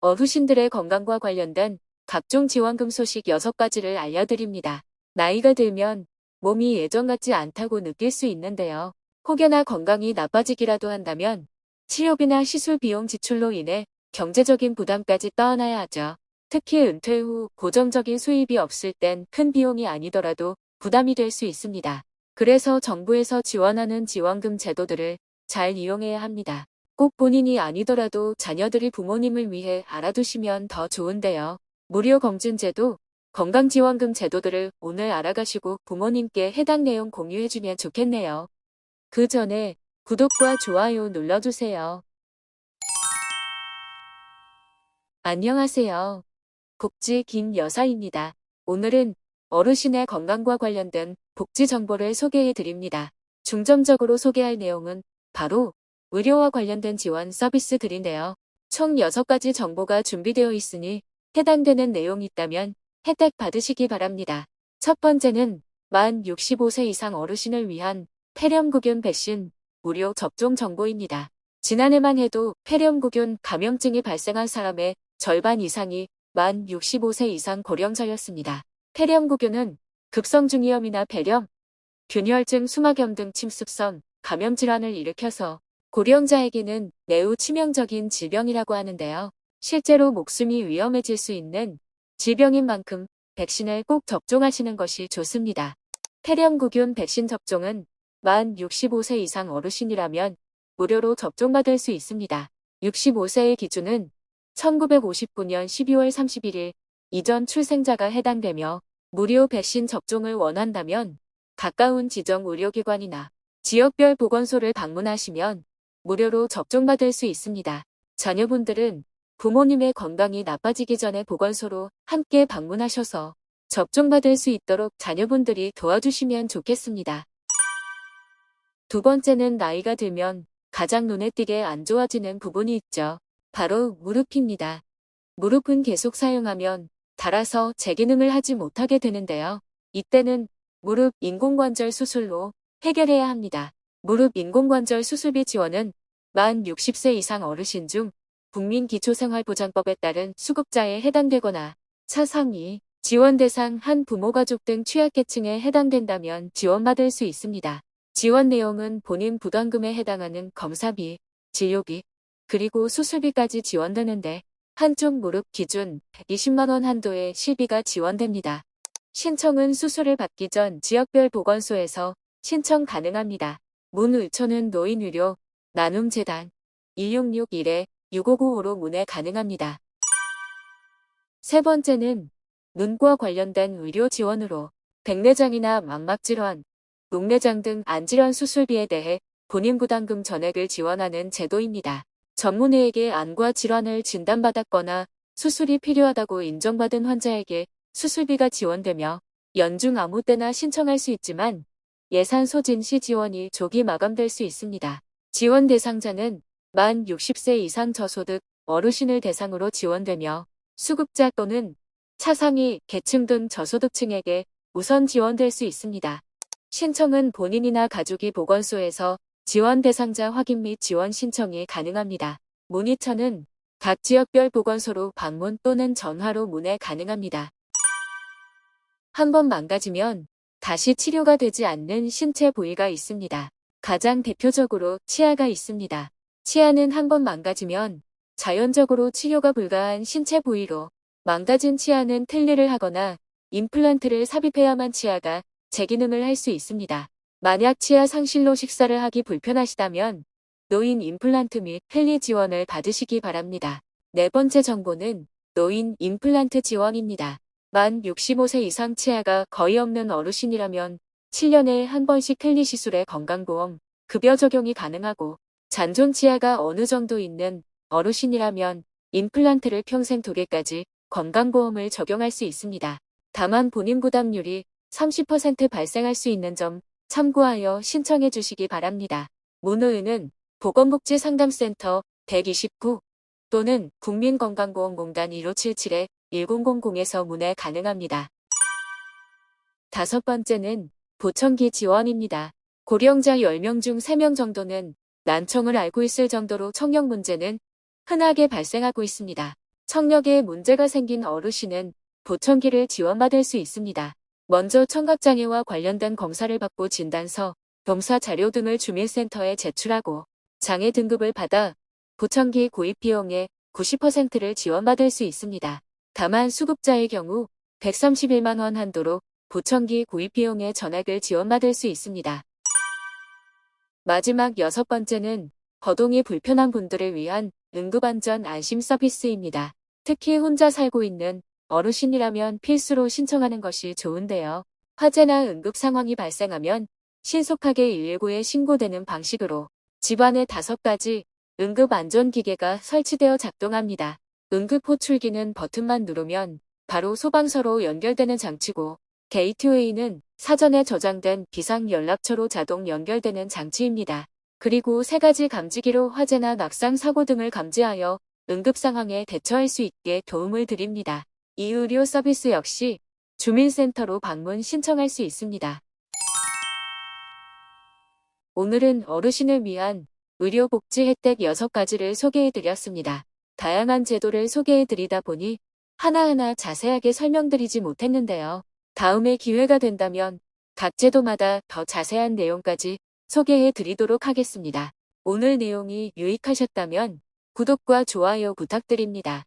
어르신들의 건강과 관련된 각종 지원금 소식 6가지를 알려드립니다. 나이가 들면 몸이 예전 같지 않다고 느낄 수 있는데요. 혹여나 건강이 나빠지기라도 한다면 치료비나 시술 비용 지출로 인해 경제적인 부담까지 떠안아야 하죠. 특히 은퇴 후 고정적인 수입이 없을 땐 큰 비용이 아니더라도 부담이 될 수 있습니다. 그래서 정부에서 지원하는 지원금 제도들을 잘 이용해야 합니다. 꼭 본인이 아니더라도 자녀들이 부모님을 위해 알아두시면 더 좋은데요. 무료 검진제도, 건강지원금 제도들을 오늘 알아가시고 부모님께 해당 내용 공유해주면 좋겠네요. 그 전에 구독과 좋아요 눌러주세요. 안녕하세요. 복지 김 여사입니다. 오늘은 어르신의 건강과 관련된 복지 정보를 소개해 드립니다. 중점적으로 소개할 내용은 바로 의료와 관련된 지원 서비스들인데요. 총 6가지 정보가 준비되어 있으니 해당되는 내용이 있다면 혜택 받으시기 바랍니다. 첫 번째는 만 65세 이상 어르신을 위한 폐렴구균 백신 무료 접종 정보입니다. 지난해만 해도 폐렴구균 감염증이 발생한 사람의 절반 이상이 만 65세 이상 고령자였습니다. 폐렴구균은 급성중이염이나 폐렴, 균혈증, 수막염 등 침습성 감염 질환을 일으켜서 고령자에게는 매우 치명적인 질병이라고 하는데요. 실제로 목숨이 위험해질 수 있는 질병인 만큼 백신을 꼭 접종하시는 것이 좋습니다. 폐렴구균 백신 접종은 만 65세 이상 어르신이라면 무료로 접종받을 수 있습니다. 65세의 기준은 1959년 12월 31일 이전 출생자가 해당되며 무료 백신 접종을 원한다면 가까운 지정 의료기관이나 지역별 보건소를 방문하시면 무료로 접종받을 수 있습니다. 자녀분들은 부모님의 건강이 나빠지기 전에 보건소로 함께 방문하셔서 접종받을 수 있도록 자녀분들이 도와주시면 좋겠습니다. 두 번째는 나이가 들면 가장 눈에 띄게 안 좋아지는 부분이 있죠. 바로 무릎입니다. 무릎은 계속 사용하면 닳아서 제 기능을 하지 못하게 되는데요. 이때는 무릎 인공관절 수술로 해결해야 합니다. 무릎 인공관절 수술비 지원은 만 60세 이상 어르신 중 국민기초생활보장법에 따른 수급자에 해당되거나 차상위, 지원 대상 한 부모 가족 등 취약계층에 해당된다면 지원받을 수 있습니다. 지원 내용은 본인 부담금에 해당하는 검사비, 진료비, 그리고 수술비까지 지원되는데 한쪽 무릎 기준 120만원 한도의 실비가 지원됩니다. 신청은 수술을 받기 전 지역별 보건소에서 신청 가능합니다. 문의처는 노인의료, 나눔재단 1661-6595로 문의 가능합니다. 세 번째는 눈과 관련된 의료 지원으로 백내장이나 망막질환, 녹내장 등 안질환 수술비에 대해 본인 부담금 전액을 지원하는 제도입니다. 전문의에게 안과 질환을 진단받았거나 수술이 필요하다고 인정받은 환자에게 수술비가 지원되며 연중 아무 때나 신청할 수 있지만 예산 소진 시 지원이 조기 마감될 수 있습니다. 지원 대상자는 만 60세 이상 저소득 어르신을 대상으로 지원되며 수급자 또는 차상위 계층 등 저소득층에게 우선 지원될 수 있습니다. 신청은 본인이나 가족이 보건소에서 지원 대상자 확인 및 지원 신청이 가능합니다. 문의처는 각 지역별 보건소로 방문 또는 전화로 문의 가능합니다. 한번 망가지면 다시 치료가 되지 않는 신체 부위가 있습니다. 가장 대표적으로 치아가 있습니다. 치아는 한번 망가지면 자연적으로 치료가 불가한 신체 부위로 망가진 치아는 틀니를 하거나 임플란트를 삽입해야만 치아가 재기능을 할 수 있습니다. 만약 치아 상실로 식사를 하기 불편하시다면 노인 임플란트 및 틀니 지원을 받으시기 바랍니다. 네 번째 정보는 노인 임플란트 지원입니다. 만 65세 이상 치아가 거의 없는 어르신이라면 7년에 한 번씩 틀니 시술에 건강보험, 급여 적용이 가능하고 잔존 치아가 어느 정도 있는 어르신이라면 임플란트를 평생 2개까지 건강보험을 적용할 수 있습니다. 다만 본인 부담률이 30% 발생할 수 있는 점 참고하여 신청해 주시기 바랍니다. 문의는 보건복지상담센터 129 또는 국민건강보험공단 1577-1000에서 문의 가능합니다. 다섯 번째는 보청기 지원입니다. 고령자 10명 중 3명 정도는 난청을 앓고 있을 정도로 청력 문제는 흔하게 발생하고 있습니다. 청력에 문제가 생긴 어르신은 보청기를 지원받을 수 있습니다. 먼저 청각장애와 관련된 검사를 받고 진단서, 검사 자료 등을 주민센터에 제출하고 장애 등급을 받아 보청기 구입 비용의 90%를 지원받을 수 있습니다. 다만 수급자의 경우 131만 원 한도로 보청기 구입 비용의 전액을 지원받을 수 있습니다. 마지막 6번째는 거동이 불편한 분들을 위한 응급안전 안심 서비스입니다. 특히 혼자 살고 있는 어르신이라면 필수로 신청하는 것이 좋은데요. 화재나 응급 상황이 발생하면 신속하게 119에 신고되는 방식으로 집안에 5가지 응급안전기계가 설치되어 작동합니다. 응급호출기는 버튼만 누르면 바로 소방서로 연결되는 장치고, 게이트웨이는 사전에 저장된 비상연락처로 자동 연결되는 장치입니다. 그리고 3가지 감지기로 화재나 낙상 사고 등을 감지하여 응급 상황에 대처할 수 있게 도움을 드립니다. 이 의료 서비스 역시 주민센터로 방문 신청할 수 있습니다. 오늘은 어르신을 위한 의료복지 혜택 6가지를 소개해드렸습니다. 다양한 제도를 소개해드리다 보니 하나하나 자세하게 설명드리지 못했는데요. 다음에 기회가 된다면 각 제도마다 더 자세한 내용까지 소개해드리도록 하겠습니다. 오늘 내용이 유익하셨다면 구독과 좋아요 부탁드립니다.